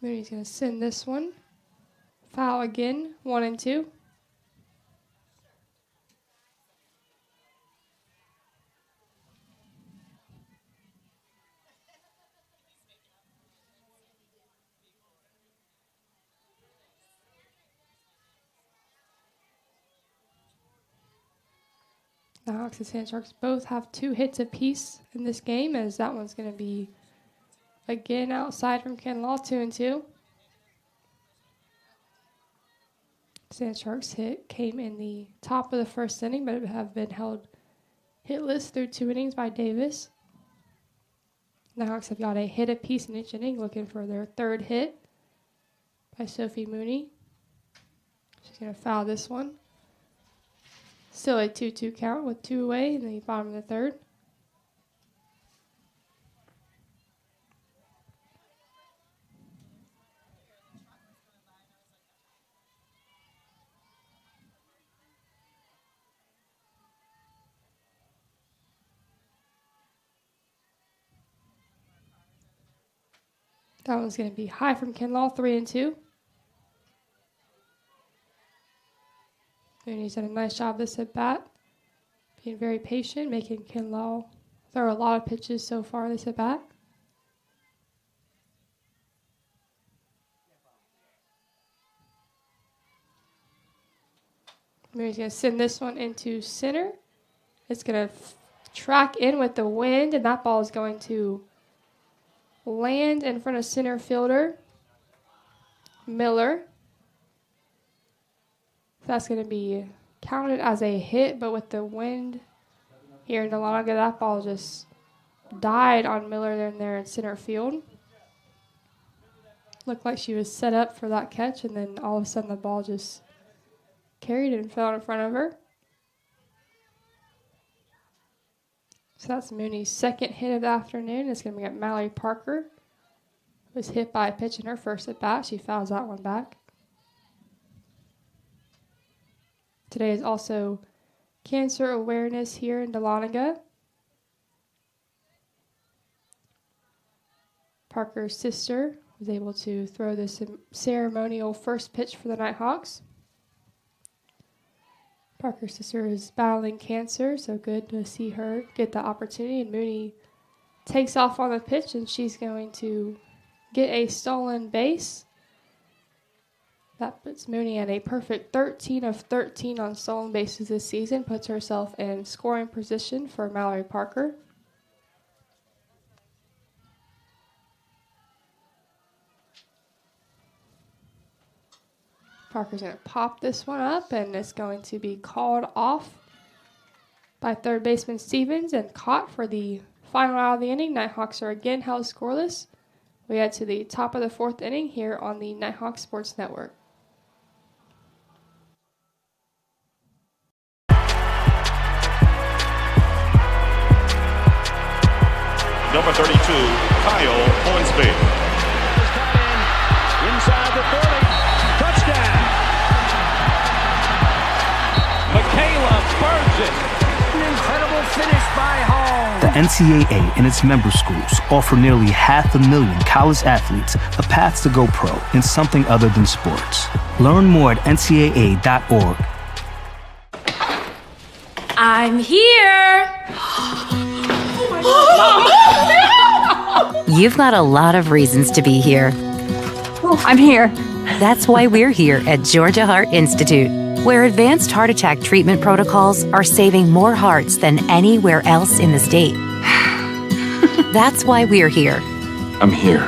Mooney's going to send this one. Foul again, 1 and 2. The Hawks and Sand Sharks both have 2 hits apiece in this game, as that one's going to be again outside from Kinlaw, 2 and 2. Sand Sharks hit came in the top of the first inning, but have been held hitless through 2 innings by Davis. The Hawks have got a hit apiece in each inning, looking for their 3rd hit by Sophie Mooney. She's going to foul this one. Still a 2-2 count with 2 away in the bottom of the 3rd. That one's going to be high from Kinlaw, 3 and 2. Mooney's done a nice job this at bat, being very patient, making Kinlaw throw a lot of pitches so far this at bat. Mooney's going to send this one into center. It's going to track in with the wind, and that ball is going to land in front of center fielder Miller. That's going to be counted as a hit, but with the wind here in Dahlonega, that ball just died on Miller there in center field. Looked like she was set up for that catch, and then all of a sudden the ball just carried and fell in front of her. So that's Mooney's 2nd hit of the afternoon. It's going to be at Mallory Parker. Was hit by a pitch in her first at bat. She fouls that one back. Today is also Cancer Awareness here in Dahlonega. Parker's sister was able to throw this ceremonial first pitch for the Nighthawks. Parker's sister is battling cancer, so good to see her get the opportunity. And Mooney takes off on the pitch, and she's going to get a stolen base. That puts Mooney at a perfect 13 of 13 on stolen bases this season, puts herself in scoring position for Mallory Parker. Parker's going to pop this one up, and it's going to be called off by third baseman Stevens and caught for the final out of the inning. Nighthawks are again held scoreless. We head to the top of the 4th inning here on the Nighthawk Sports Network. Number 32, Kyle Hornsby. Inside the 30. Touchdown. Michaela burns it. An incredible finish by Hall. The NCAA and its member schools offer nearly 500,000 college athletes a path to go pro in something other than sports. Learn more at ncaa.org. I'm here. You've got a lot of reasons to be here. I'm here. That's why we're here at Georgia Heart Institute, where advanced heart attack treatment protocols are saving more hearts than anywhere else in the state. That's why we're here. I'm here.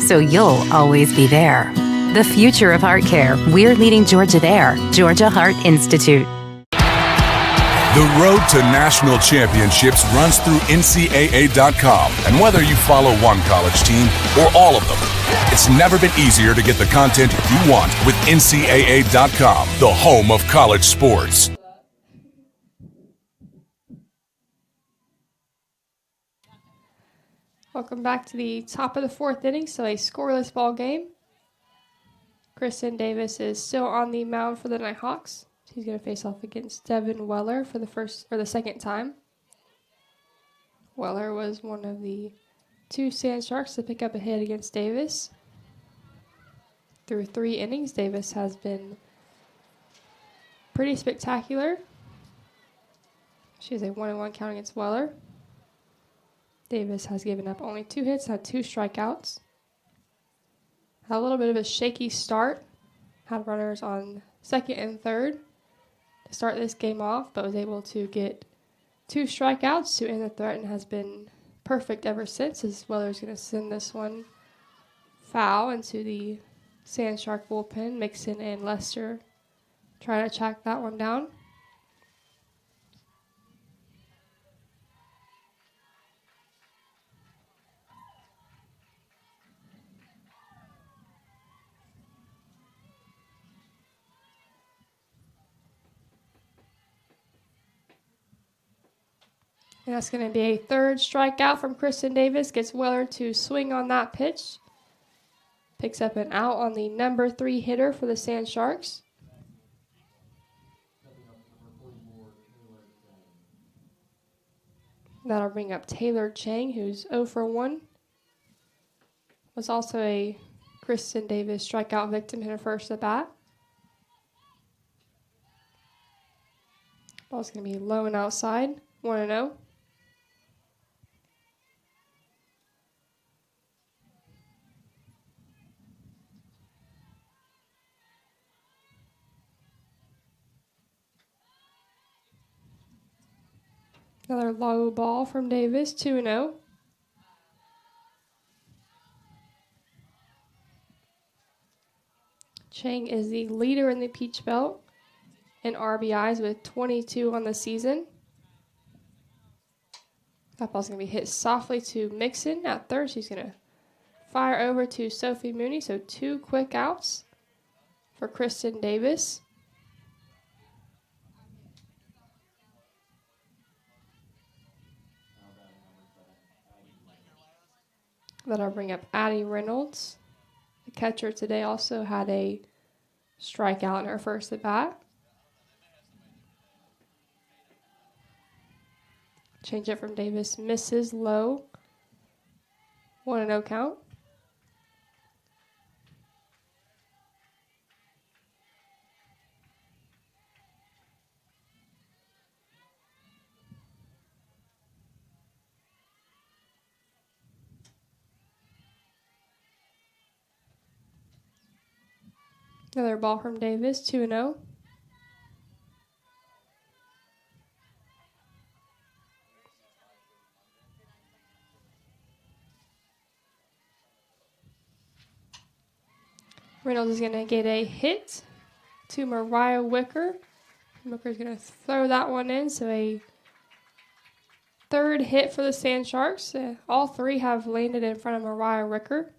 So you'll always be there. The future of heart care, we're leading Georgia there. Georgia Heart Institute. The road to national championships runs through NCAA.com. And whether you follow one college team or all of them, it's never been easier to get the content you want with NCAA.com, the home of college sports. Welcome back to the top of the 4th inning, so a scoreless ball game. Kristen Davis is still on the mound for the Nighthawks. She's going to face off against Devin Weller for the second time. Weller was one of the 2 Sand Sharks to pick up a hit against Davis. Through 3 innings, Davis has been pretty spectacular. She has a 1-1 count against Weller. Davis has given up only 2 hits, had 2 strikeouts. Had a little bit of a shaky start. Had runners on second and third to start this game off, but was able to get 2 strikeouts to end the threat and has been perfect ever since, as Weller's going to send this one foul into the Sand Shark bullpen. Mixon and Lester try to track that one down. And that's going to be a 3rd strikeout from Kristen Davis. Gets Weller to swing on that pitch. Picks up an out on the number 3 hitter for the Sand Sharks. That'll bring up Taylor Chang, who's 0 for 1. Was also a Kristen Davis strikeout victim, hit her first at bat. Ball's going to be low and outside, 1-0. Another low ball from Davis, 2-0. Chang is the leader in the Peach Belt in RBIs with 22 on the season. That ball's going to be hit softly to Mixon at third. She's going to fire over to Sophie Mooney, so 2 quick outs for Kristen Davis. That'll bring up Addie Reynolds. The catcher today also had a strikeout in her first at bat. Change it from Davis, misses low. 1-0 count. Another ball from Davis, 2-0. Reynolds is going to get a hit to Mariah Wicker. Wicker's going to throw that one in, so a 3rd hit for the Sand Sharks. All 3 have landed in front of Mariah Wicker.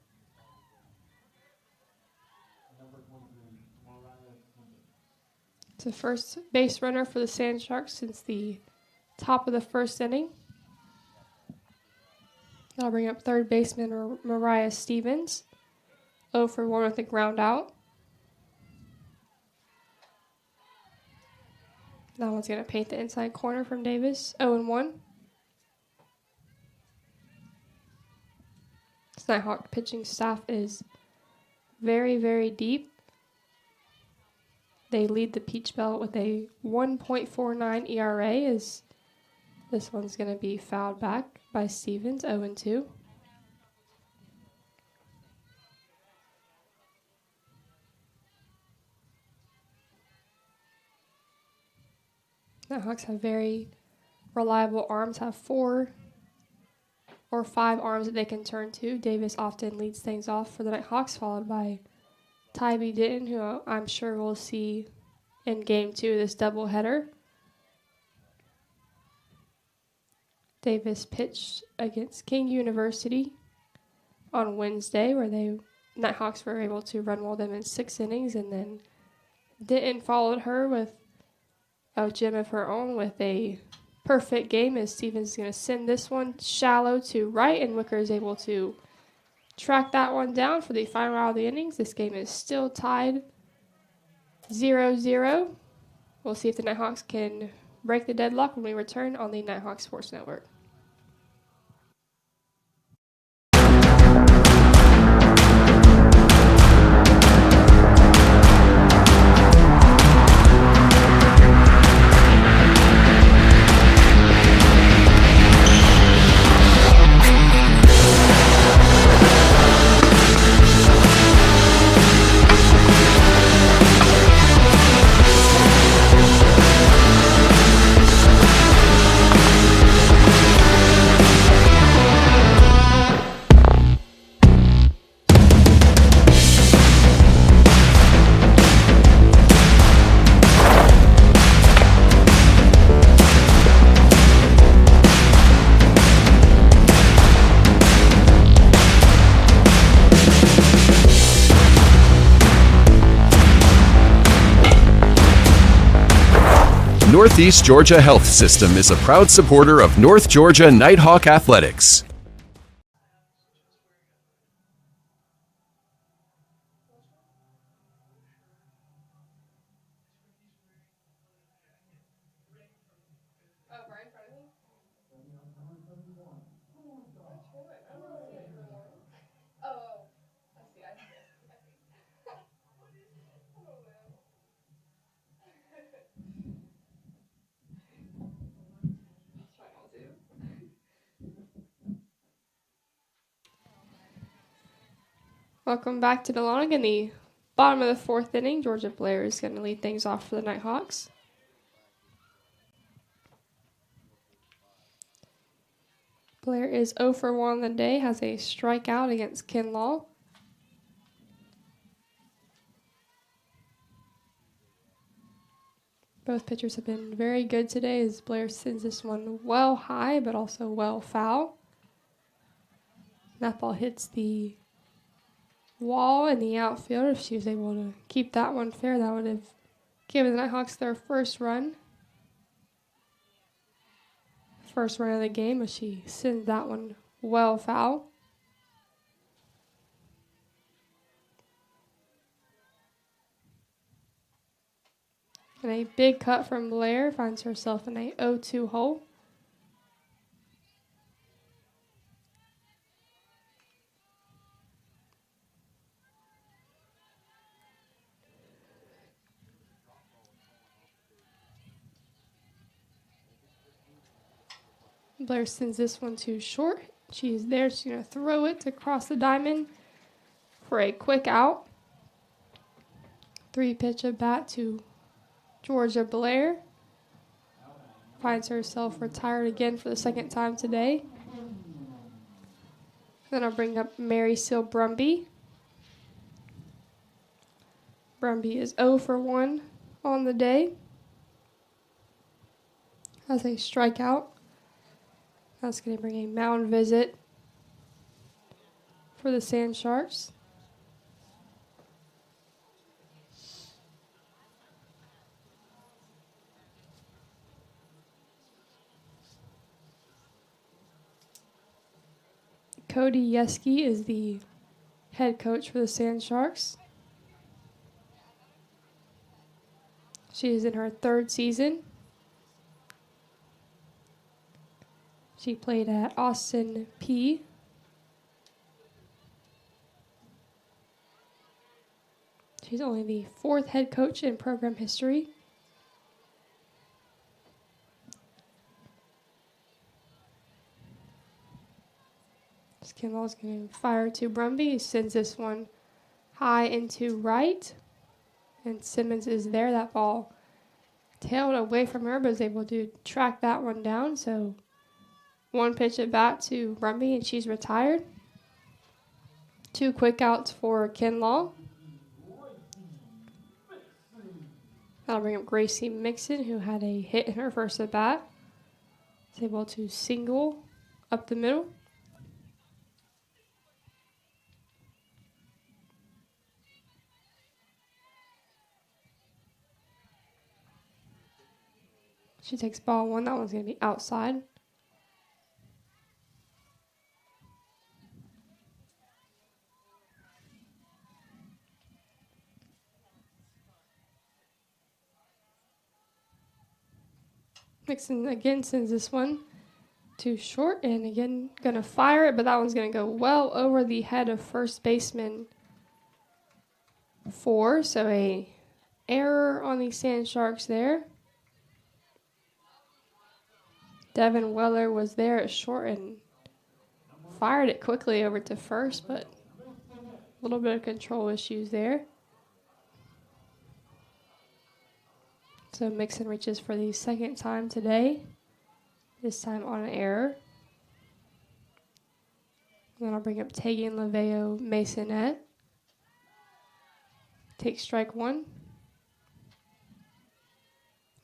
It's the first base runner for the Sand Sharks since the top of the first inning. That'll bring up 3rd baseman Mariah Stevens. 0 for 1 with a ground out. That one's going to paint the inside corner from Davis. 0-1. This Nighthawk pitching staff is very, very deep. They lead the Peach Belt with a 1.49 ERA, as this one's going to be fouled back by Stevens, 0-2. Nighthawks have very reliable arms, have 4 or 5 arms that they can turn to. Davis often leads things off for the Nighthawks, followed by Tybee Denton, who I'm sure we'll see in Game 2 of this doubleheader. Davis pitched against King University on Wednesday, where the Nighthawks were able to run well them in 6 innings, and then Denton followed her with a gem of her own with a perfect game, as Stevens is going to send this one shallow to right, and Wicker is able to track that one down for the final out of the innings. This game is still tied 0-0. We'll see if the Nighthawks can break the deadlock when we return on the Nighthawk Sports Network. Northeast Georgia Health System is a proud supporter of North Georgia Nighthawk Athletics. Welcome back to DeLong in the bottom of the fourth inning. Georgia Blair is going to lead things off for the Nighthawks. Blair is 0 for 1 on the day, has a strikeout against Kinlaw. Both pitchers have been very good today as Blair sends this one well high, but also well foul. That ball hits the wall in the outfield. If she was able to keep that one fair, that would have given the Nighthawks their first run. First run of the game, but she sends that one well foul. And a big cut from Blair finds herself in a 0-2 hole. Blair sends this one too short. She's there. She's going to throw it to cross the diamond for a quick out. 3-pitch at bat to Georgia Blair. Finds herself retired again for the second time today. Then I'll bring up Mary Seal Brumby. Brumby is 0 for 1 on the day. Has a strikeout. That's going to bring a mound visit for the Sand Sharks. Cody Yeske is the head coach for the Sand Sharks. She is in her third season. She played at Austin P. She's only the 4th head coach in program history. Kinlaw is going to fire to Brumby. He sends this one high into right. And Simmons is there. That ball tailed away from her, but was able to track that one down. So 1 pitch at bat to Brumby, and she's retired. 2 quick outs for Kinlaw. That'll bring up Gracie Mixon, who had a hit in her first at bat. Is able to single up the middle. She takes ball 1. That one's going to be outside. Mixon again sends this one too short, and again going to fire it, but that one's going to go well over the head of first baseman 4. So a error on the Sand Sharks there. Devin Weller was there at short and fired it quickly over to first, but a little bit of control issues there. So Mixon reaches for the second time today, this time on an error. And then I'll bring up Tegan Laveo Masonette. Take strike 1.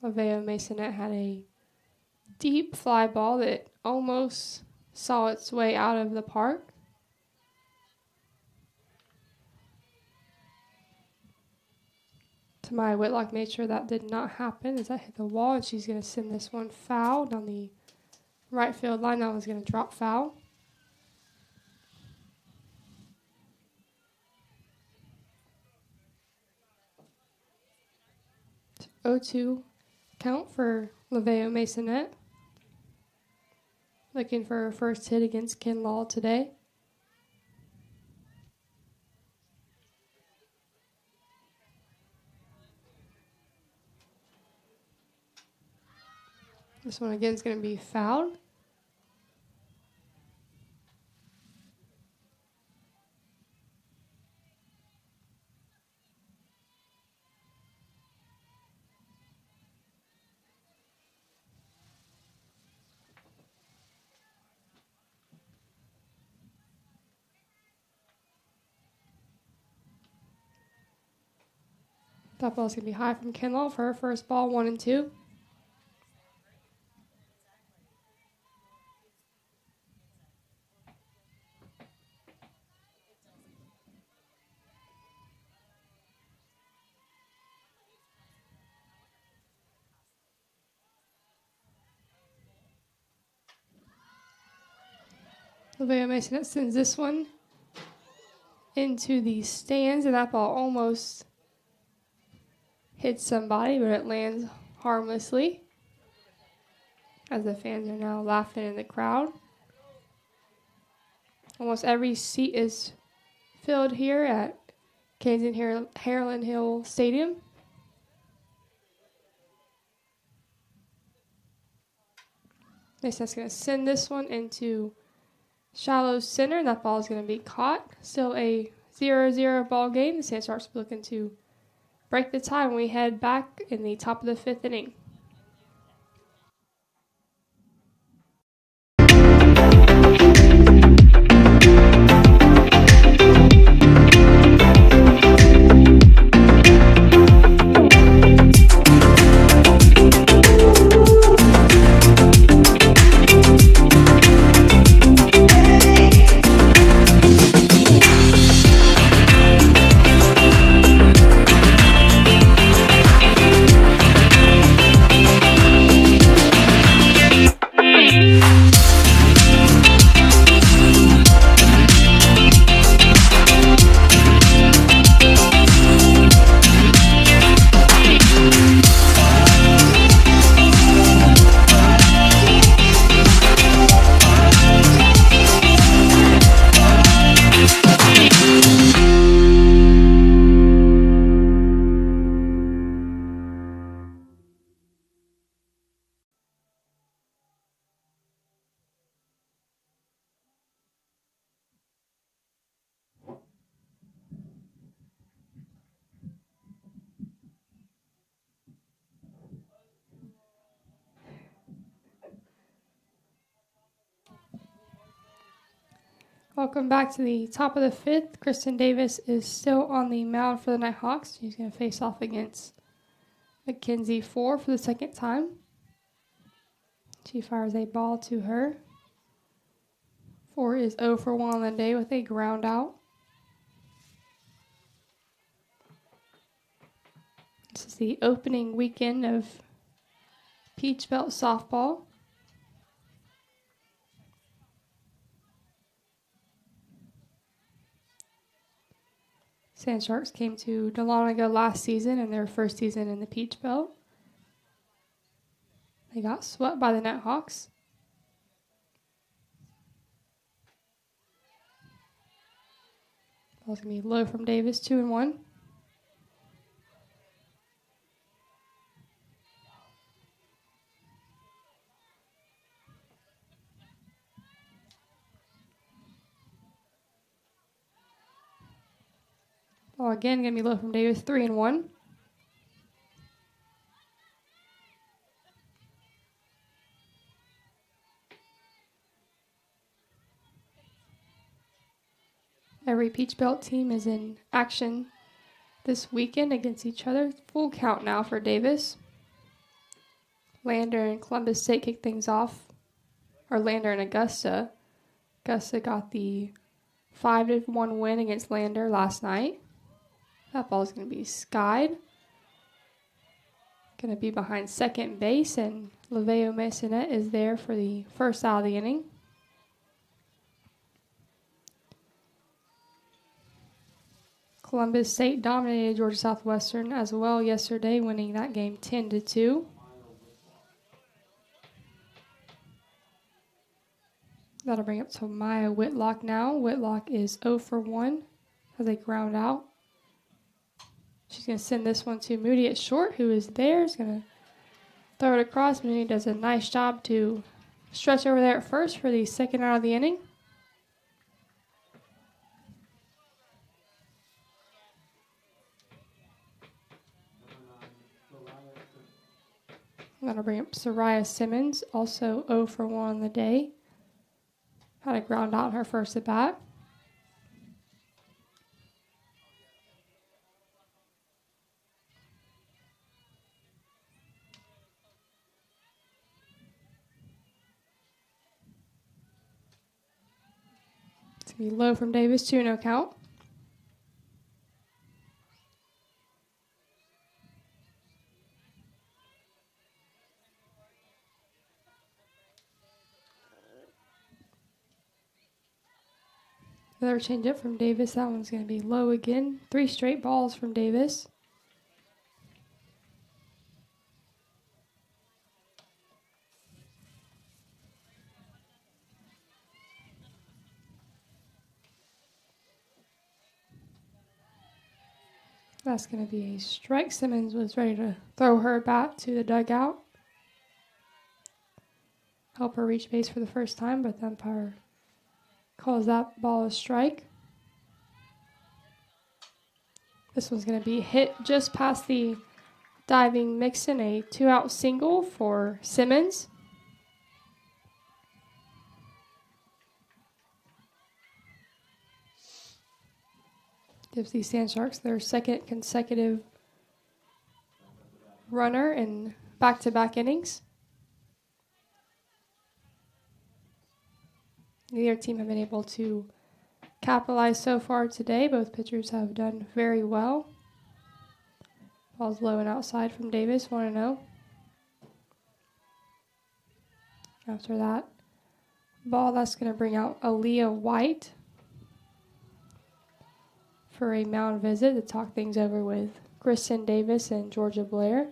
Laveo Masonette had a deep fly ball that almost saw its way out of the park. Tamaya Whitlock made sure that did not happen as that hit the wall, and she's going to send this one foul down the right field line. That one's going to drop foul. 0-2 count for Laveo Masonette. Looking for her first hit against Kinlaw today. This one again is going to be fouled. That ball's going to be high from Kinlaw for her first ball, 1-2. Laveo Mason sends this one into the stands, and that ball almost hits somebody, but it lands harmlessly as the fans are now laughing in the crowd. Almost every seat is filled here at Kensington Harlan Hill Stadium. Masonette's going to send this one into shallow center, and that ball is going to be caught. Still a 0-0 ball game. The Sand Sharks looking to break the tie when we head back in the top of the 5th inning. Welcome back to the top of the 5th. Kristen Davis is still on the mound for the Nighthawks. She's going to face off against Mackenzie Four for the second time. She fires a ball to her. Four is 0 for 1 on the day with a ground out. This is the opening weekend of Peach Belt softball. Sand Sharks came to Dahlonega last season in their first season in the Peach Belt. They got swept by the Nighthawks. Ball's going to be low from Davis, 2-1. Ball again going to be low from Davis, 3-1. Every Peach Belt team is in action this weekend against each other. Full count now for Davis. Lander and Columbus State kick things off. Or Lander and Augusta. Augusta got the 5-1 win against Lander last night. That ball is going to be skied. going to be behind second base, and Laveo Masonette is there for the first out of the inning. Columbus State dominated Georgia Southwestern as well yesterday, winning that game 10-2. That'll bring up to Maya Whitlock now. Whitlock is 0 for 1 as they ground out. She's going to send this one to Moody at short, who is there. Is going to throw it across. Moody does a nice job to stretch over there at first for the second out of the inning. That'll bring up Soraya Simmons, also 0 for 1 on the day. Had a ground out in her first at bat. It's going to be low from Davis, 2-0 count. Another change up from Davis. That one's going to be low again. 3 straight balls from Davis. That's going to be a strike. Simmons was ready to throw her bat to the dugout. Help her reach base for the first time, but the umpire calls that ball a strike. This one's going to be hit just past the diving Mixon, a 2-out single for Simmons. Gives the Sand Sharks their second consecutive runner in back-to-back innings. Neither team have been able to capitalize so far today. Both pitchers have done very well. Ball's low and outside from Davis, 1-0. After that ball, that's going to bring out Aaliyah White for a mound visit to talk things over with Kristen Davis and Georgia Blair.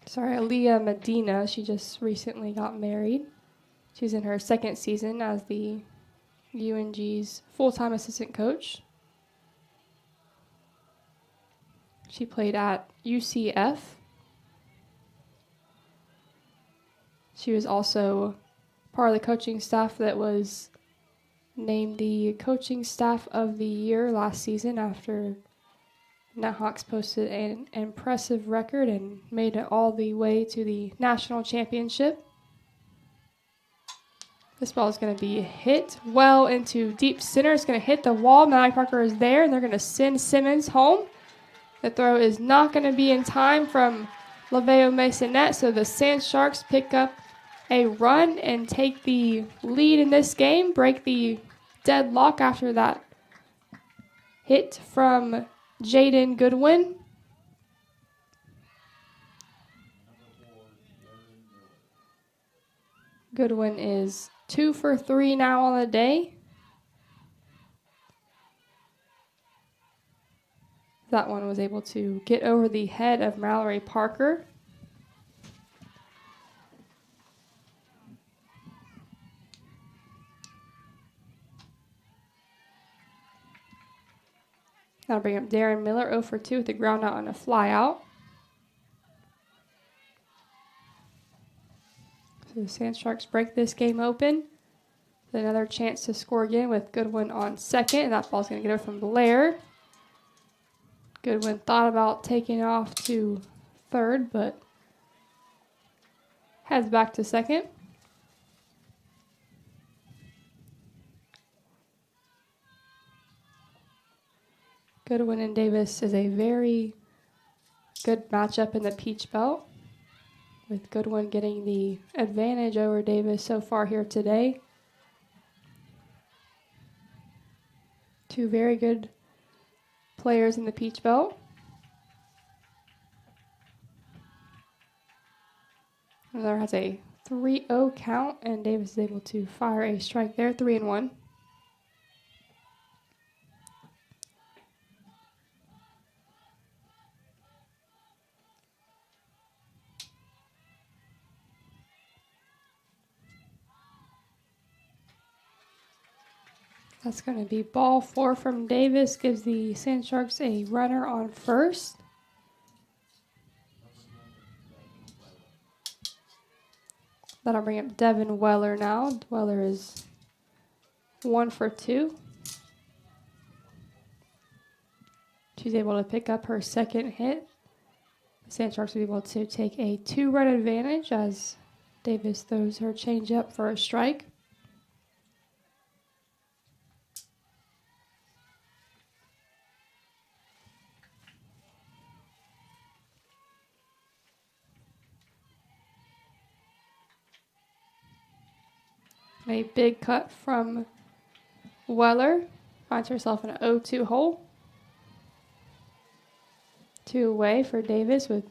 Sorry, Aaliyah Medina. She just recently got married. She's in her second season as the UNG's full-time assistant coach. She played at UCF. She was also part of the coaching staff that was named the coaching staff of the year last season after Nighthawks posted an impressive record and made it all the way to the national championship. This ball is going to be hit well into deep center. It's going to hit the wall. Mallory Parker is there, and they're going to send Simmons home. The throw is not going to be in time from Laveo Masonette, so the Sand Sharks pick up a run and take the lead in this game, break the deadlock after that hit from Jaden Goodwin. Goodwin is 2 for 3 now on the day. That one was able to get over the head of Mallory Parker. That'll bring up Darren Miller, 0 for 2 with the ground out on a fly out. So the Sand Sharks break this game open. Another chance to score again with Goodwin on second. And that ball's going to get over from Blair. Goodwin thought about taking off to third, but heads back to second. Goodwin and Davis is a very good matchup in the Peach Belt, with Goodwin getting the advantage over Davis so far here today. Two very good players in the Peach Belt. Miller has a 3-0 count, and Davis is able to fire a strike there, 3-1. That's going to be ball 4 from Davis, gives the Sand Sharks a runner on first. That'll bring up Devin Weller now. Weller is 1 for 2. She's able to pick up her second hit. The Sand Sharks will be able to take a 2-run advantage as Davis throws her changeup for a strike. A big cut from Weller. Finds herself in an 0-2 hole. 2 away for Davis with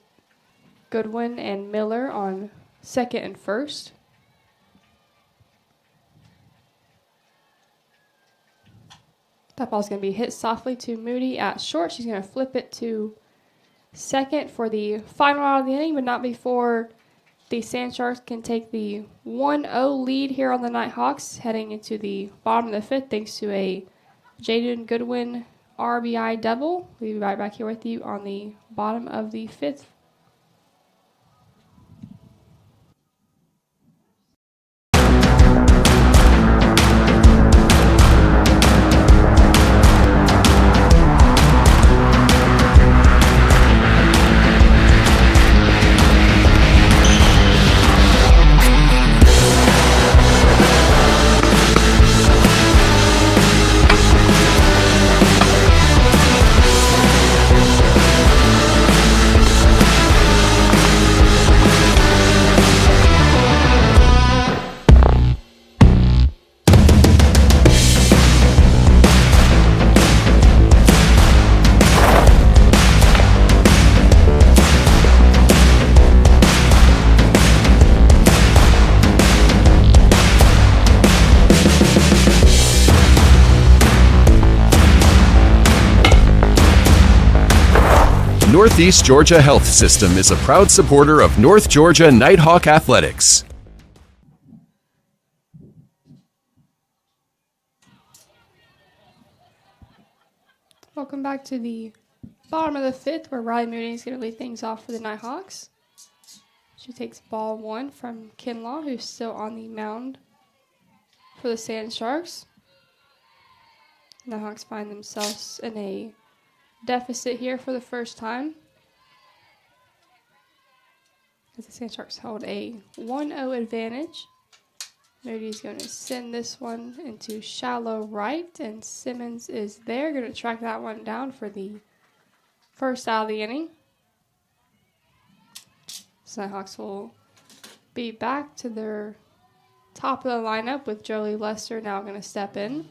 Goodwin and Miller on second and first. That ball's going to be hit softly to Moody at short. She's going to flip it to second for the final out of the inning, but not before the Sand Sharks can take the 1-0 lead here on the Nighthawks, heading into the bottom of the 5th thanks to a Jaden Goodwin RBI double. We'll be right back here with you on the bottom of the 5th. Northeast Georgia Health System is a proud supporter of North Georgia Nighthawk Athletics. Welcome back to the bottom of the 5th, where Riley Moody is going to lead things off for the Nighthawks. She takes ball 1 from Kinlaw, who's still on the mound for the Sand Sharks. Nighthawks find themselves in a deficit here for the first time, as the Sand Sharks held a 1-0 advantage. Moody's going to send this one into shallow right, and Simmons is there, going to track that one down for the first out of the inning. Nighthawks will be back to their top of the lineup with Jolie Lester now going to step in.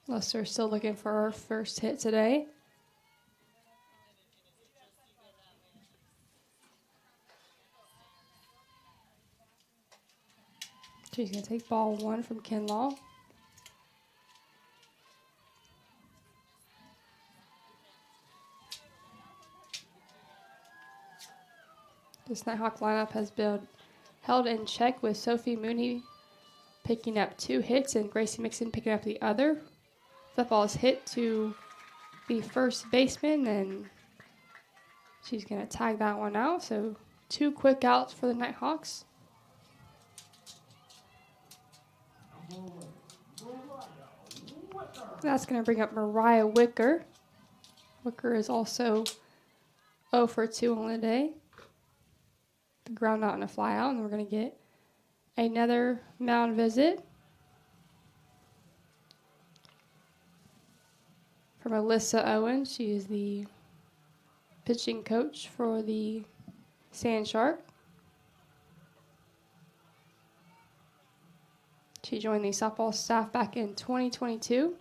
Lester still looking for her first hit today. She's going to take ball 1 from Kinlaw. This Nighthawk lineup has been held in check with Sophie Mooney picking up 2 hits and Gracie Mixon picking up the other. That ball is hit to the first baseman, and she's going to tag that one out. So 2 quick outs for the Nighthawks. That's going to bring up Mariah Wicker. Wicker is also 0 for 2 on the day. The ground out and a fly out, and we're going to get another mound visit from Alyssa Owen. She is the pitching coach for the Sand Shark. She joined the softball staff back in 2022.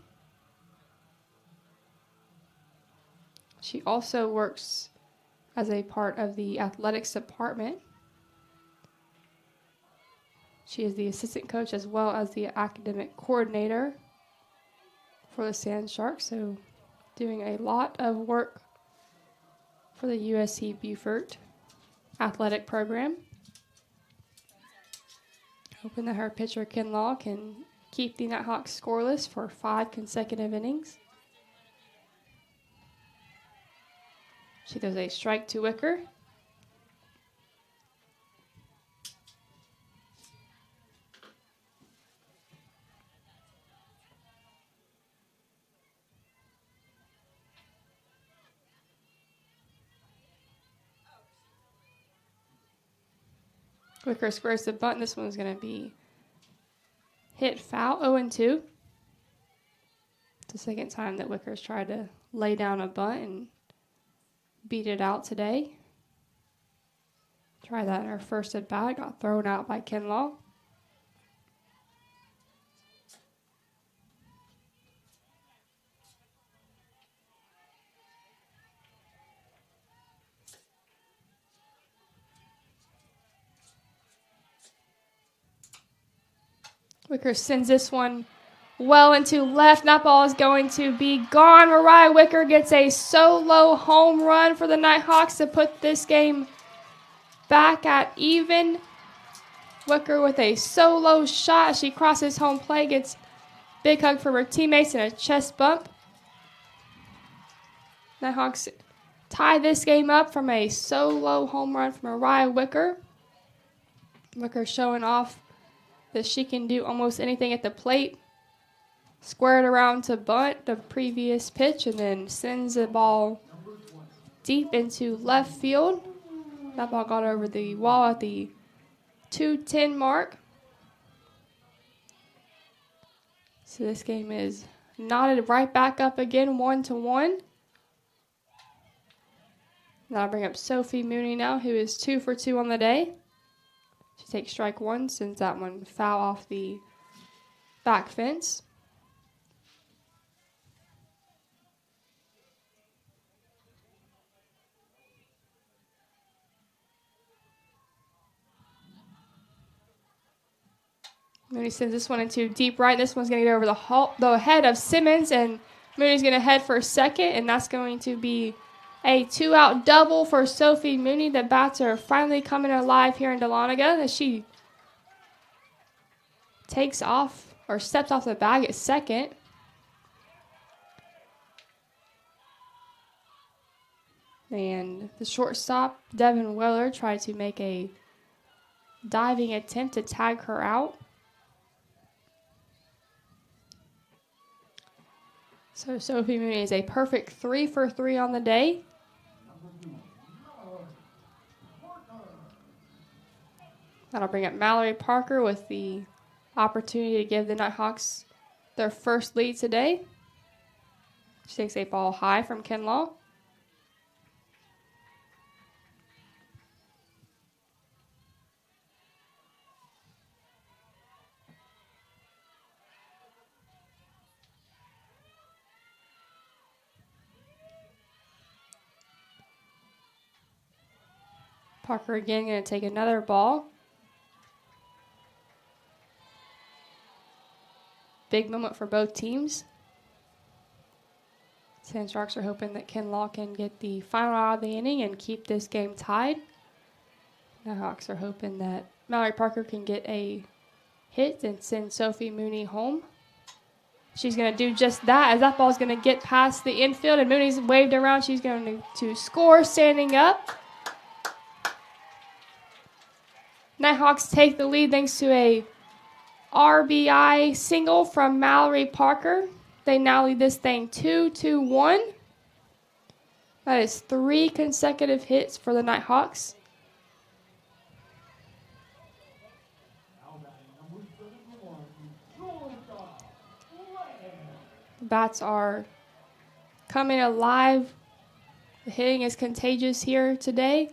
She also works as a part of the athletics department. She is the assistant coach as well as the academic coordinator for the Sand Sharks, so doing a lot of work for the USC Beaufort athletic program. Hoping that her pitcher, Kinlaw, can keep the Nighthawks scoreless for 5 consecutive innings. She throws a strike to Wicker. Wicker squares the bunt. This one's going to be hit foul, 0-2. It's the second time that Wicker's tried to lay down a bunt and beat it out today. Tried that in her first at bat, got thrown out by Kinlaw. Wicker sends this one well into left. That ball is going to be gone. Mariah Wicker gets a solo home run for the Nighthawks to put this game back at even. Wicker with a solo shot as she crosses home plate, gets big hug from her teammates and a chest bump. Nighthawks tie this game up from a solo home run from Mariah Wicker. Wicker showing off that she can do almost anything at the plate. Squared around to bunt the previous pitch and then sends the ball deep into left field. That ball got over the wall at the 2:10 mark. So this game is knotted right back up again, 1-1. Now I'll bring up Sophie Mooney now, who is 2 for 2 on the day. She takes strike one, sends that one foul off the back fence. Mooney sends this one into deep right. This one's going to get over the head of Simmons, and Mooney's going to head for second, and that's going to be a 2-out double for Sophie Mooney. The bats are finally coming alive here in Dahlonega as she takes off or steps off the bag at second. And the shortstop, Devin Weller, tried to make a diving attempt to tag her out. So Sophie Mooney is a perfect 3 for 3 on the day. That'll bring up Mallory Parker with the opportunity to give the Nighthawks their first lead today. She takes a ball high from Kinlaw. Parker again going to take another ball. Big moment for both teams. Sand Sharks are hoping that Kinlaw can get the final out of the inning and keep this game tied. Nighthawks are hoping that Mallory Parker can get a hit and send Sophie Mooney home. She's going to do just that as that ball is going to get past the infield and Mooney's waved around. She's going to score standing up. Nighthawks take the lead thanks to a RBI single from Mallory Parker. They now lead this thing 2-1. That is 3 consecutive hits for the Nighthawks. The bats are coming alive. The hitting is contagious here today.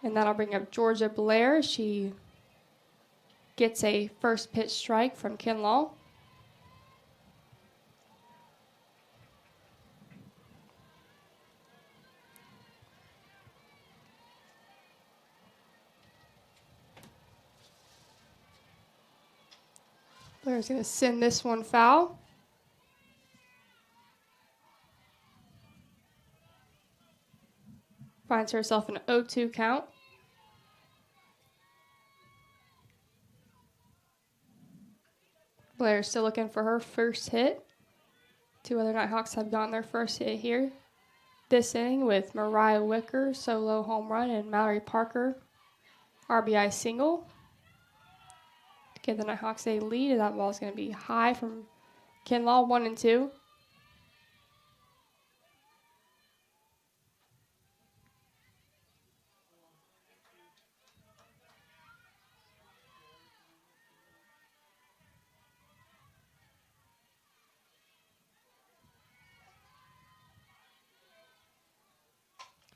And that'll bring up Georgia Blair. She gets a first pitch strike from Kinlaw. Blair's going to send this one foul. Finds herself an 0-2 count. Blair's still looking for her first hit. Two other Nighthawks have gotten their first hit here this inning with Mariah Wicker, solo home run, and Mallory Parker, RBI single. To give the Nighthawks a lead, and that ball is going to be high from Kinlaw, 1-2.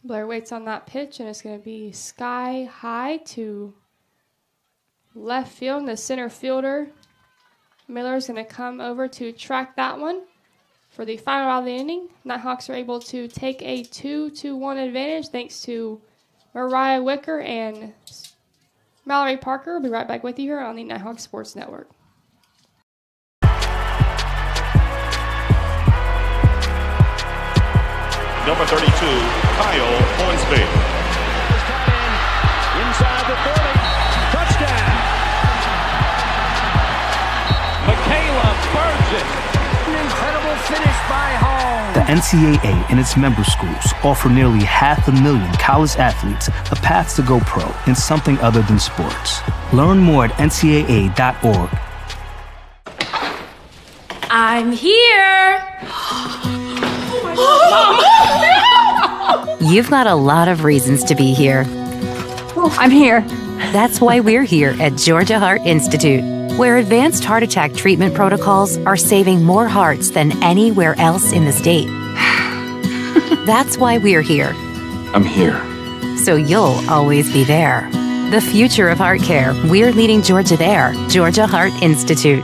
Blair waits on that pitch, and it's going to be sky high to left field. And the center fielder, Miller, is going to come over to track that one for the final out of the inning. Nighthawks are able to take a 2-1 advantage thanks to Mariah Wicker and Mallory Parker. We'll be right back with you here on the Nighthawk Sports Network. Number 32, Kyle Hornsby. Inside the 30. Touchdown. Michaela Burgess. An incredible finish by Hall. The NCAA and its member schools offer nearly 500,000 college athletes a path to go pro in something other than sports. Learn more at ncaa.org. I'm here. You've got a lot of reasons to be here. I'm here. That's why we're here at Georgia Heart Institute, where advanced heart attack treatment protocols are saving more hearts than anywhere else in the state. That's why we're here. I'm here. So you'll always be there. The future of heart care, we're leading Georgia there. Georgia Heart Institute.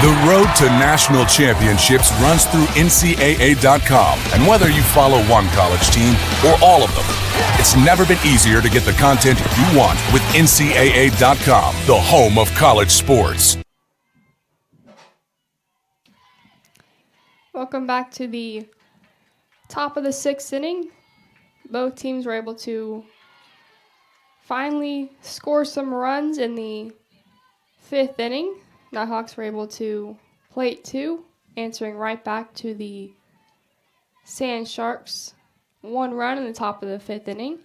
The road to national championships runs through NCAA.com. And whether you follow one college team or all of them, it's never been easier to get the content you want with NCAA.com, the home of college sports. Welcome back to the top of the sixth inning. Both teams were able to finally score some runs in the fifth inning. Nighthawks were able to plate two, answering right back to the Sand Sharks. 1 run in the top of the fifth inning.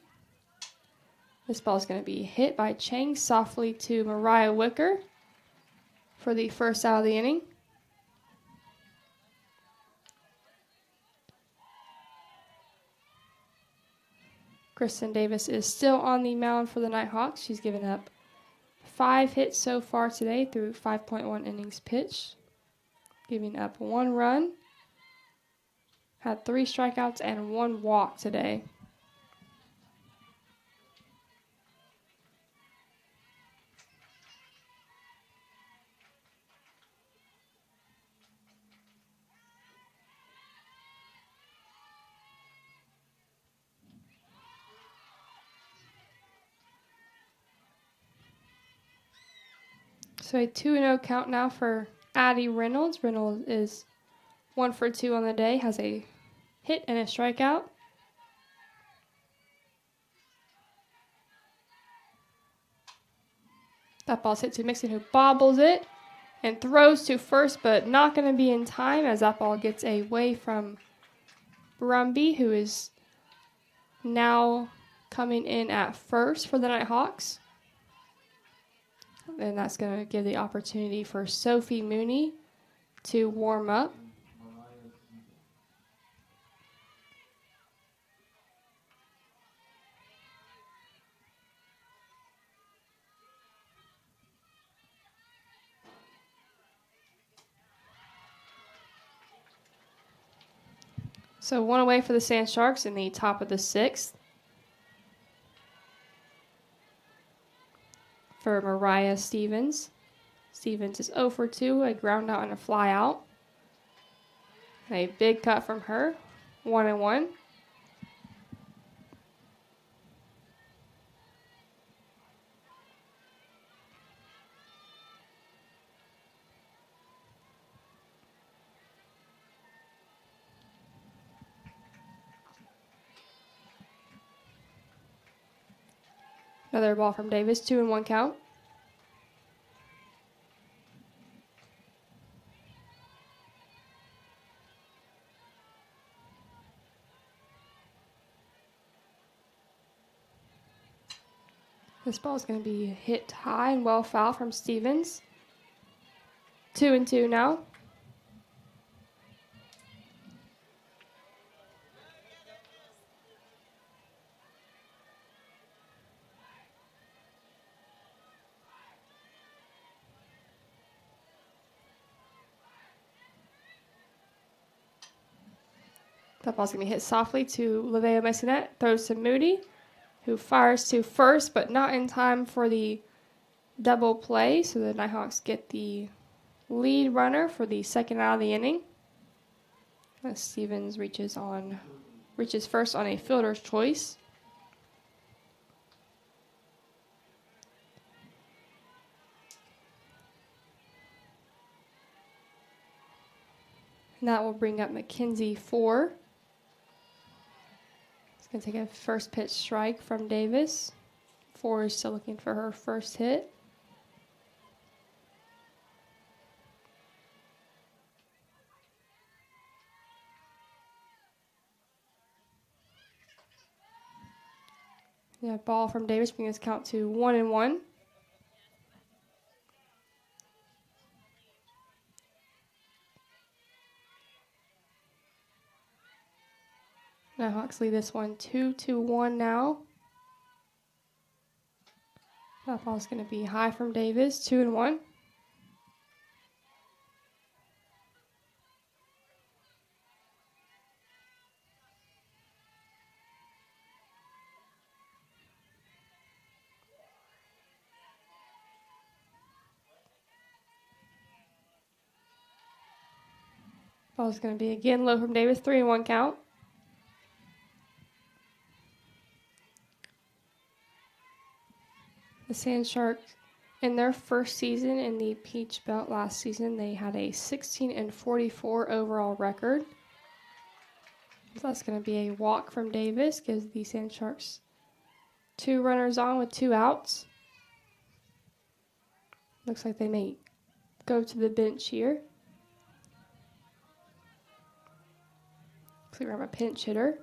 This ball is going to be hit by Chang softly to Mariah Wicker for the first out of the inning. Kristen Davis is still on the mound for the Nighthawks. She's given up 5 hits so far today through 5.1 innings pitched, giving up 1 run, had 3 strikeouts and 1 walk today. So a 2-0 count now for Addie Reynolds. Reynolds is 1 for 2 on the day, has a hit and a strikeout. That ball's hit to Mixon, who bobbles it and throws to first, but not going to be in time as that ball gets away from Brumby, who is now coming in at first for the Nighthawks. And that's going to give the opportunity for Sophie Mooney to warm up. So 1 away for the Sand Sharks in the top of the 6th. for Mariah Stevens. Stevens is 0 for 2, a ground out and a fly out. A big cut from her, 1-1. Another ball from Davis, 2-1 count. This ball is going to be hit high and well foul from Stevens. 2-2 now. That ball's going to be hit softly to Lavea Masonette. Throws to Moody, who fires to first, but not in time for the double play. So the Nighthawks get the lead runner for the second out of the inning. As Stevens reaches first on a fielder's choice. And that will bring up McKenzie 4. It's going to take a first pitch strike from Davis. 4 is still looking for her first hit. Yeah, ball from Davis bringing this count to 1-1. Nighthawks lead this one 2-1 now. That ball's going to be high from Davis, 2-1. Ball's going to be again low from Davis, 3-1 count. The Sand Sharks, in their first season in the Peach Belt last season, they had a 16-44 overall record. So that's going to be a walk from Davis, gives the Sand Sharks 2 runners on with 2 outs. Looks like they may go to the bench here. Looks like we have a pinch hitter.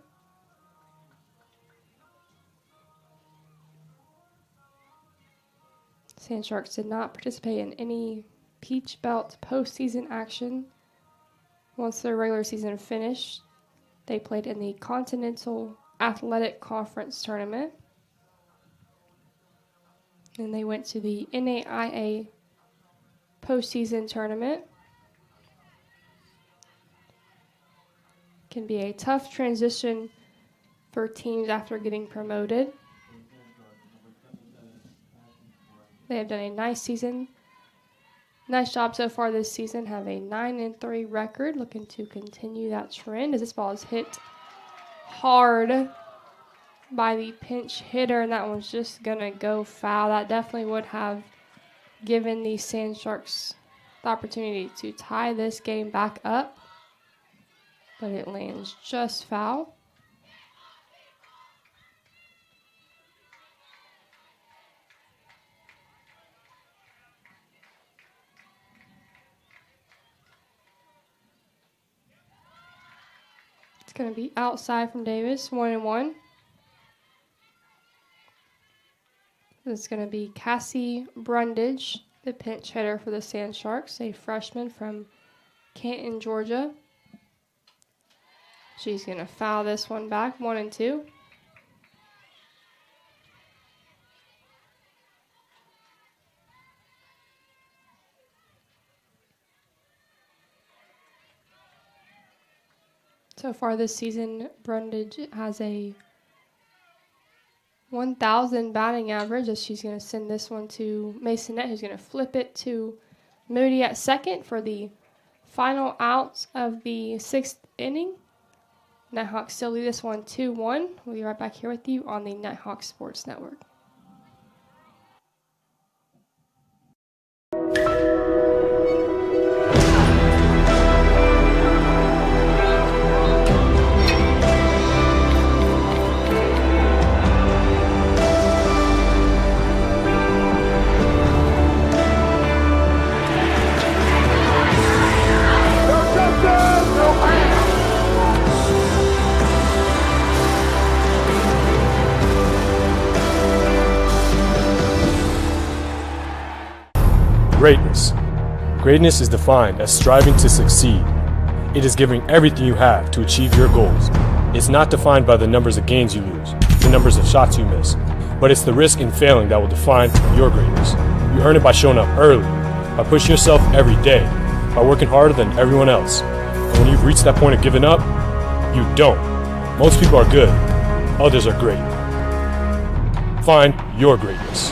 Sand Sharks did not participate in any Peach Belt postseason action. Once their regular season finished, they played in the Continental Athletic Conference Tournament. Then they went to the NAIA postseason tournament. Can be a tough transition for teams after getting promoted. They have done a nice season. Nice job so far this season. Have a 9-3 record. Looking to continue that trend as this ball is hit hard by the pinch hitter, and that one's just going to go foul. That definitely would have given the Sand Sharks the opportunity to tie this game back up, but it lands just foul. It's going to be outside from Davis, 1-1. This is going to be Cassie Brundage, the pinch hitter for the Sand Sharks, a freshman from Canton, Georgia. She's going to foul this one back, 1-2. So far this season, Brundage has a 1,000 batting average, as she's going to send this one to Masonette, who's going to flip it to Moody at second for the final out of the 6th inning. Nighthawks still lead this one 2-1. We'll be right back here with you on the Nighthawk Sports Network. Greatness. Greatness is defined as striving to succeed. It is giving everything you have to achieve your goals. It's not defined by the numbers of games you lose, the numbers of shots you miss, but it's the risk in failing that will define your greatness. You earn it by showing up early, by pushing yourself every day, by working harder than everyone else. And when you've reached that point of giving up, you don't. Most people are good, others are great. Find your greatness.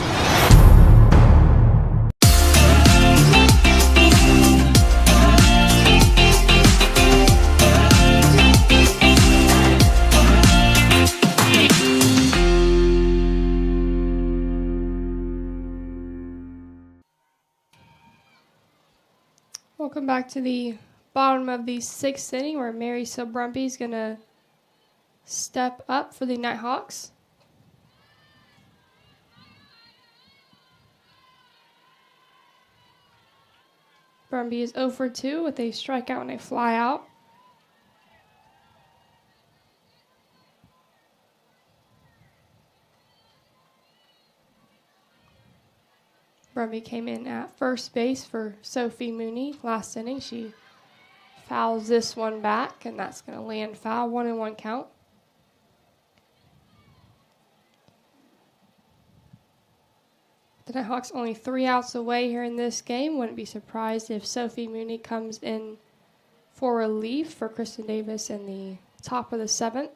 Welcome back to the bottom of the 6th inning, where Mary Sobrumpy is going to step up for the Nighthawks. Brumby is 0 for 2 with a strikeout and a fly out. Brumby came in at first base for Sophie Mooney last inning. She fouls this one back, and that's going to land foul, 1-1 count. The Nighthawks only 3 outs away here in this game. Wouldn't be surprised if Sophie Mooney comes in for relief for Kristen Davis in the top of the 7th.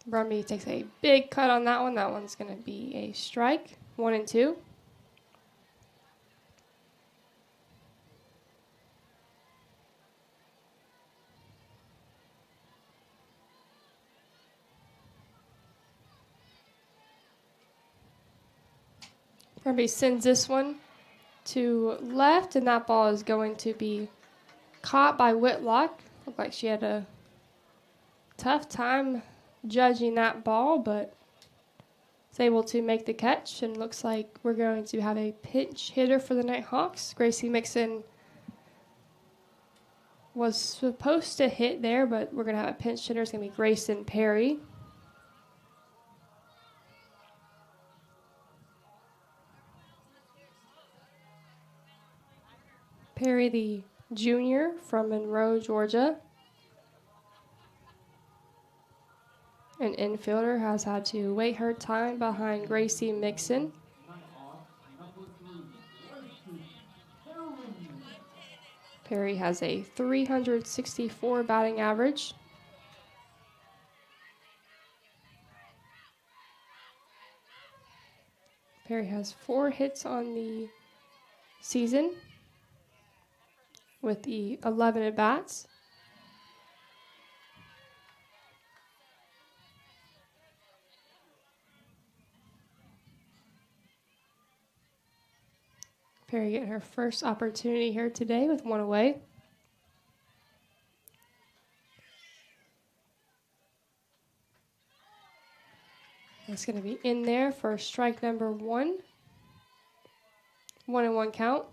Brumby takes a big cut on that one. That one's going to be a strike, 1-2. Brumby sends this one to left, and that ball is going to be caught by Whitlock. Looked like she had a tough time judging that ball, but is able to make the catch, and looks like we're going to have a pinch hitter for the Nighthawks. Gracie Mixon was supposed to hit there, but we're going to have a pinch hitter. It's going to be Grayson Perry. Perry, the junior from Monroe, Georgia. An infielder has had to wait her time behind Gracie Mixon. Perry has a 364 batting average. Perry has 4 hits on the season with the 11 at-bats. Perry getting her first opportunity here today with 1 away. That's going to be in there for strike number 1. 1-1 count.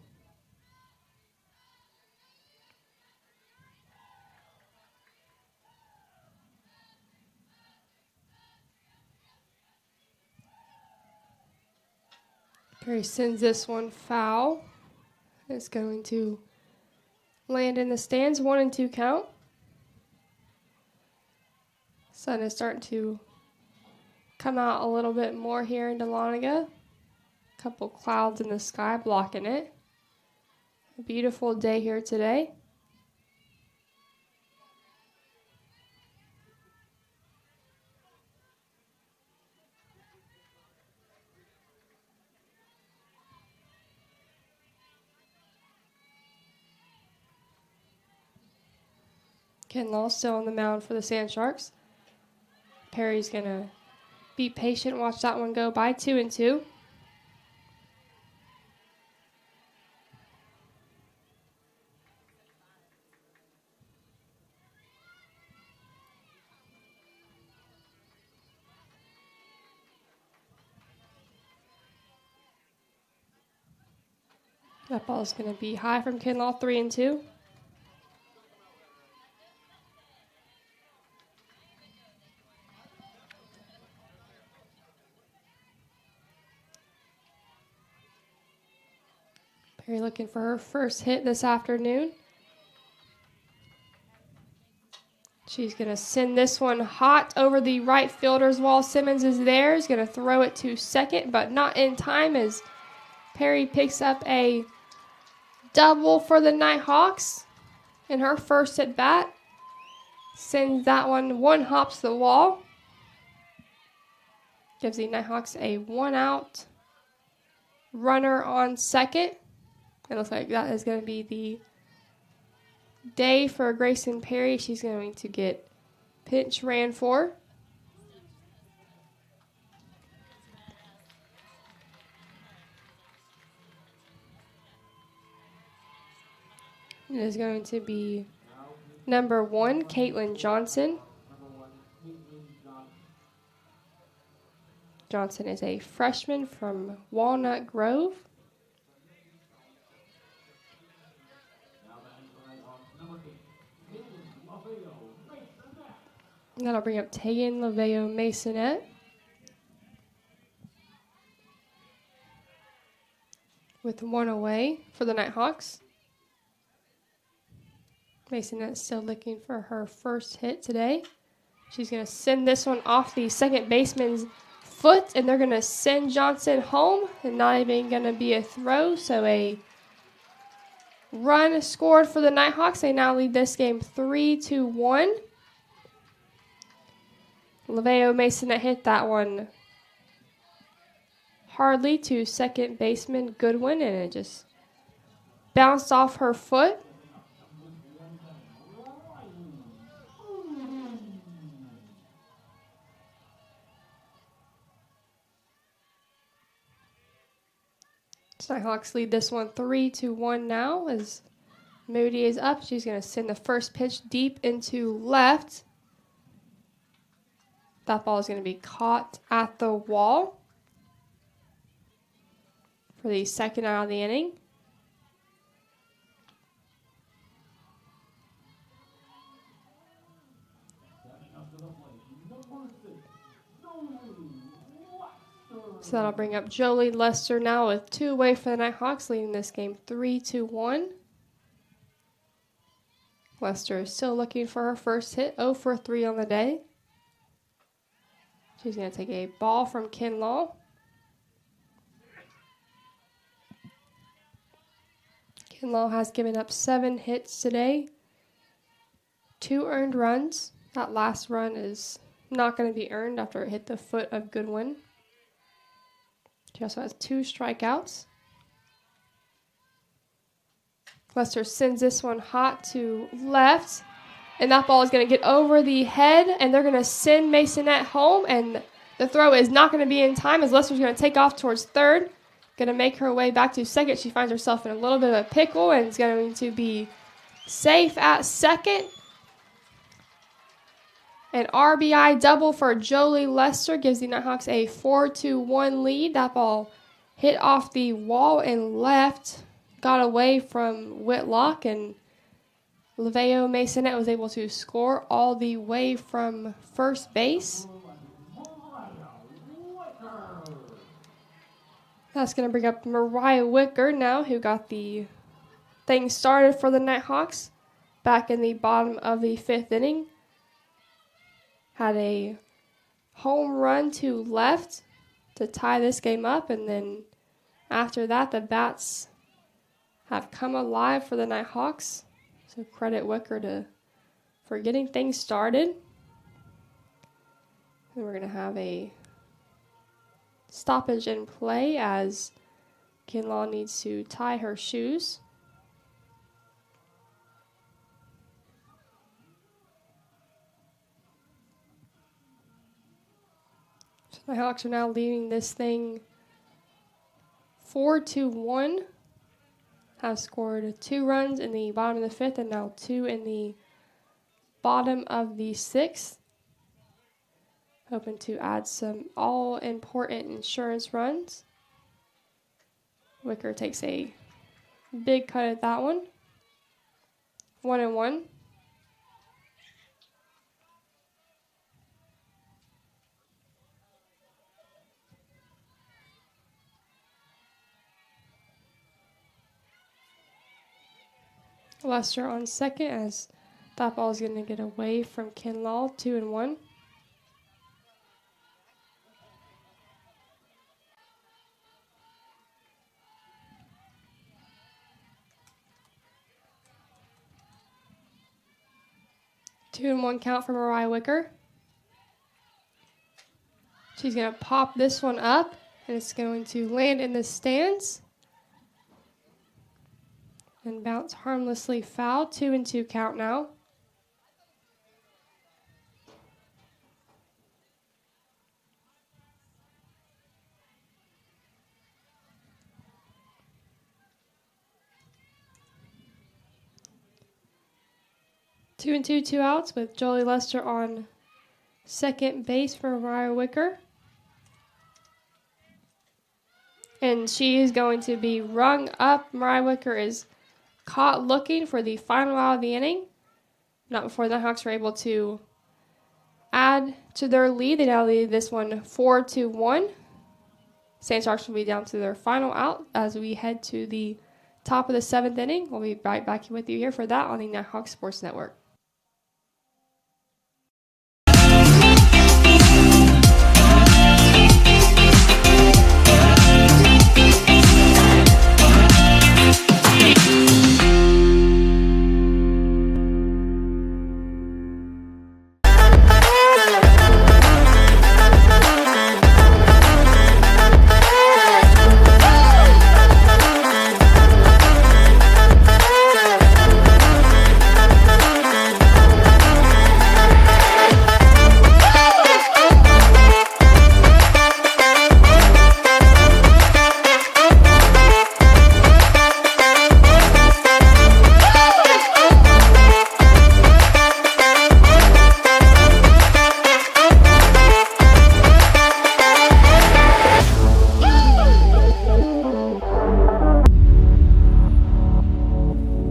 Perry sends this one foul. It's going to land in the stands, 1-2 count. Sun is starting to come out a little bit more here in Dahlonega. A couple clouds in the sky blocking it. A beautiful day here today. Kinlaw still on the mound for the Sand Sharks. Perry's going to be patient, watch that one go by. 2-2. That ball is going to be high from Kinlaw. 3-2. Perry looking for her first hit this afternoon. She's going to send this one hot over the right fielder's wall. Simmons is there. He's going to throw it to second, but not in time as Perry picks up a double for the Nighthawks in her first at bat. Sends that one hops the wall. Gives the Nighthawks a 1-out runner on second. It looks like that is going to be the day for Grayson Perry. She's going to get pinch ran for. It is going to be number 1, Caitlin Johnson. Johnson is a freshman from Walnut Grove. And that'll bring up Tegan Laveo Masonette. With 1 away for the Nighthawks. Masonette still looking for her first hit today. She's going to send this one off the second baseman's foot, and they're going to send Johnson home, and not even going to be a throw. So a run scored for the Nighthawks. They now lead this game 3-1. Laveo Masonette hit that one hardly to second baseman Goodwin, and it just bounced off her foot. Nighthawks lead this one 3-1 now as Moody is up. She's going to send the first pitch deep into left. That ball is going to be caught at the wall for the second out of the inning. So that'll bring up Jolie Lester now with 2 away for the Nighthawks, leading this game 3-1. Lester is still looking for her first hit, 0 for 3 on the day. She's going to take a ball from Kinlaw. Kinlaw has given up 7 hits today, 2 earned runs. That last run is not going to be earned after it hit the foot of Goodwin. She also has 2 strikeouts. Lester sends this one hot to left. And that ball is going to get over the head. And they're going to send Masonette home. And the throw is not going to be in time as Lester's going to take off towards third. Going to make her way back to second. She finds herself in a little bit of a pickle and is going to be safe at second. An RBI double for Jolie Lester gives the Nighthawks a 4-1 lead. That ball hit off the wall and left, got away from Whitlock, and Laveo Masonette was able to score all the way from first base. That's going to bring up Mariah Wicker now, who got the thing started for the Nighthawks back in the bottom of the 5th inning. Had a home run to left to tie this game up, and then after that, the bats have come alive for the Nighthawks. So credit Wicker for getting things started. And we're going to have a stoppage in play as Kinlaw needs to tie her shoes. The Hawks are now leading this thing 4-1. Have scored 2 runs in the bottom of the 5th and now 2 in the bottom of the 6th. Hoping to add some all-important insurance runs. Wicker takes a big cut at that one. 1-1. Lester on second as that ball is going to get away from Kinlaw. 2-1. Two and 1 count for Mariah Wicker. She's going to pop this one up, and it's going to land in the stands and bounce harmlessly foul. 2-2 count now. Two and two outs with Jolie Lester on second base for Mariah Wicker. And she is going to be rung up. Mariah Wicker is caught looking for the final out of the inning. Not before the Hawks were able to add to their lead. They now lead this one 4-1. Sand Sharks will be down to their final out as we head to the top of the 7th inning. We'll be right back with you here for that on the Nighthawk Sports Network.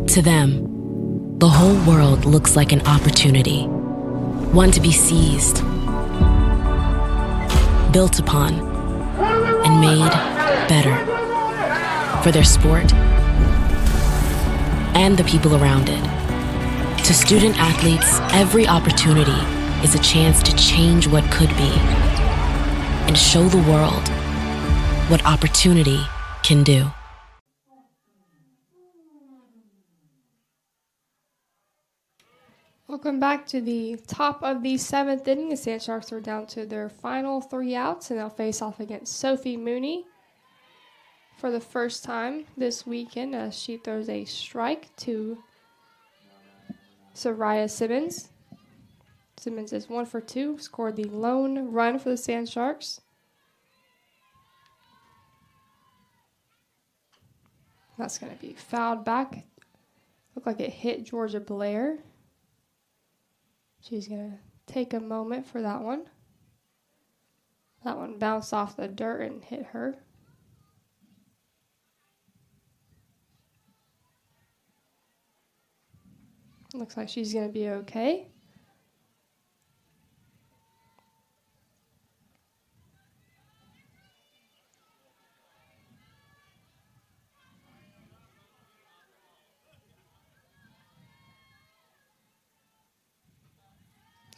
To them, the whole world looks like an opportunity, one to be seized, built upon, and made better for their sport and the people around it. To student athletes, every opportunity is a chance to change what could be and show the world what opportunity can do. Welcome back to the top of the 7th inning. The Sand Sharks are down to their final 3 outs, and they'll face off against Sophie Mooney for the first time this weekend as she throws a strike to Soraya Simmons. Simmons is 1 for 2, scored the lone run for the Sand Sharks. That's going to be fouled back. Looked like it hit Georgia Blair. She's going to take a moment for that one. That one bounced off the dirt and hit her. Looks like she's going to be okay.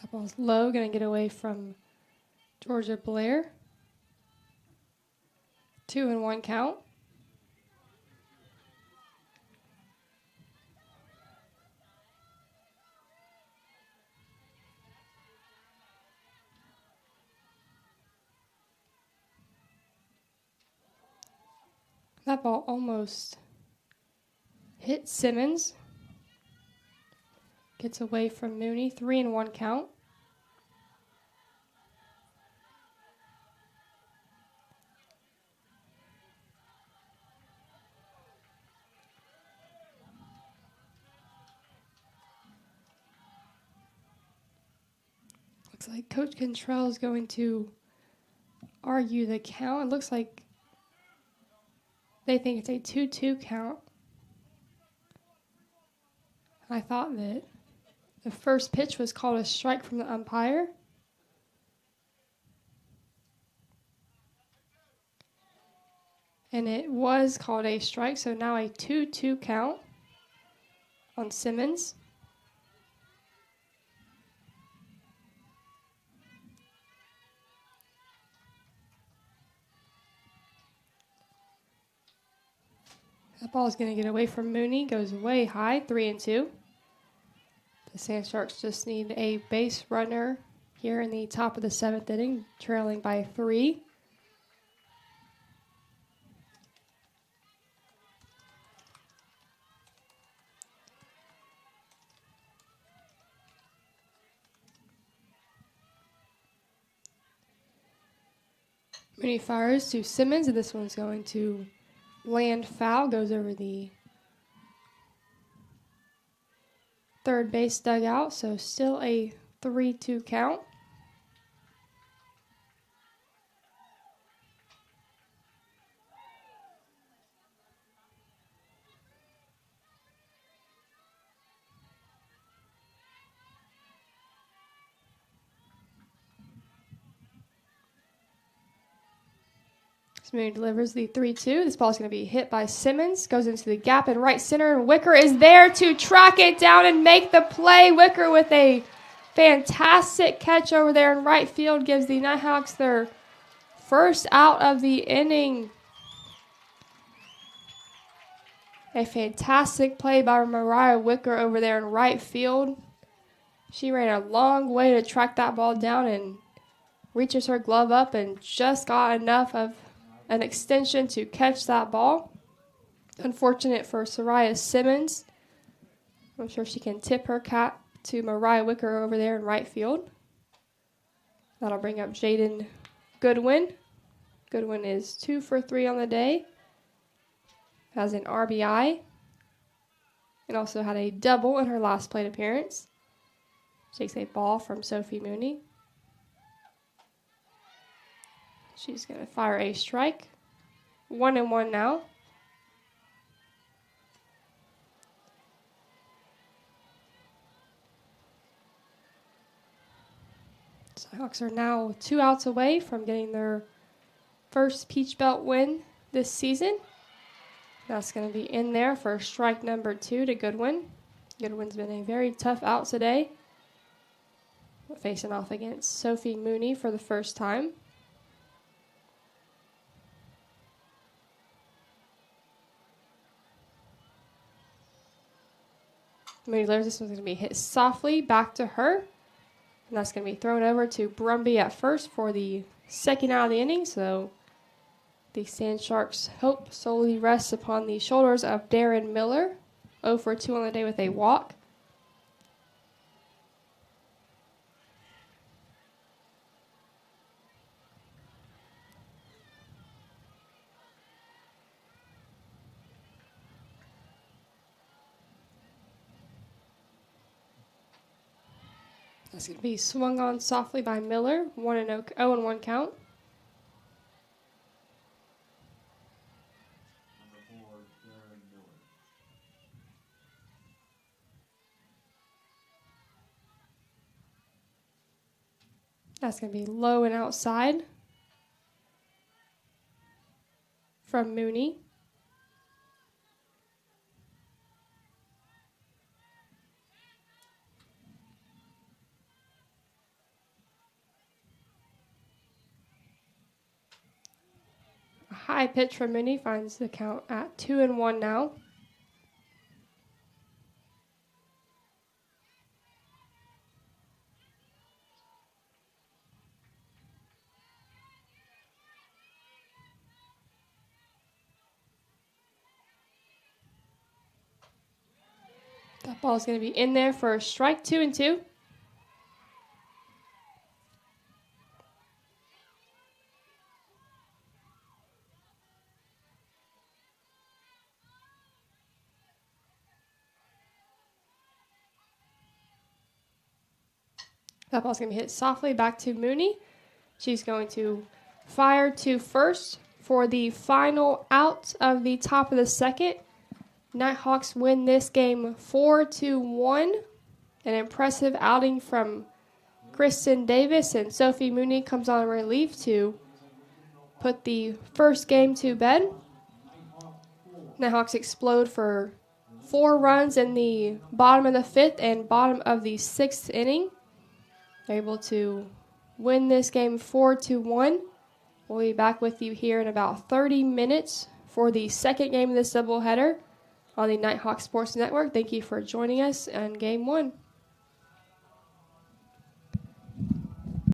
That ball's low, going to get away from Georgia Blair. 2-1 count. That ball almost hit Simmons. Gets away from Mooney. 3-1 count. Looks like Coach Cantrell is going to argue the count. It looks like they think it's a 2-2 count. I thought that the first pitch was called a strike from the umpire. And it was called a strike, so now a 2-2 count on Simmons. That ball is going to get away from Mooney, goes way high, 3-2. The Sand Sharks just need a base runner here in the top of the 7th inning, trailing by 3. Mooney fires to Simmons, and this one's going to land foul, goes over the third base dugout, so still a 3-2 count. Mooney delivers the 3-2. This ball is going to be hit by Simmons. Goes into the gap in right center, and Wicker is there to track it down and make the play. Wicker with a fantastic catch over there in right field gives the Nighthawks their first out of the inning. A fantastic play by Mariah Wicker over there in right field. She ran a long way to track that ball down and reaches her glove up and just got enough of an extension to catch that ball. Unfortunate for Soraya Simmons. I'm sure she can tip her cap to Mariah Wicker over there in right field. That'll bring up Jaden Goodwin. Goodwin is 2 for 3 on the day. Has an RBI. And also had a double in her last plate appearance. Takes a ball from Sophie Mooney. She's going to fire a strike. 1-1 now. Hawks are now 2 outs away from getting their first Peach Belt win this season. That's going to be in there for strike number 2 to Goodwin. Goodwin's been a very tough out today. Facing off against Sophie Mooney for the first time. Mooney delivers. This one's going to be hit softly back to her. And that's going to be thrown over to Brumby at first for the second out of the inning. So the Sand Sharks' hope solely rests upon the shoulders of Darren Miller. 0 for 2 on the day with a walk. That's going to be swung on softly by Miller. 0-1 count. That's going to be low and outside from Mooney. High pitch from Mooney finds the count at 2-1 now. That ball is going to be in there for a strike, 2-2. That ball's going to be hit softly back to Mooney. She's going to fire to first for the final out of the top of the second. Nighthawks win this game 4-1. An impressive outing from Kristen Davis, and Sophie Mooney comes on relief to put the first game to bed. Nighthawks explode for 4 runs in the bottom of the 5th and bottom of the 6th inning. They're able to win this game 4-1. We'll be back with you here in about 30 minutes for the second game of this doubleheader on the Nighthawk Sports Network. Thank you for joining us on Game 1.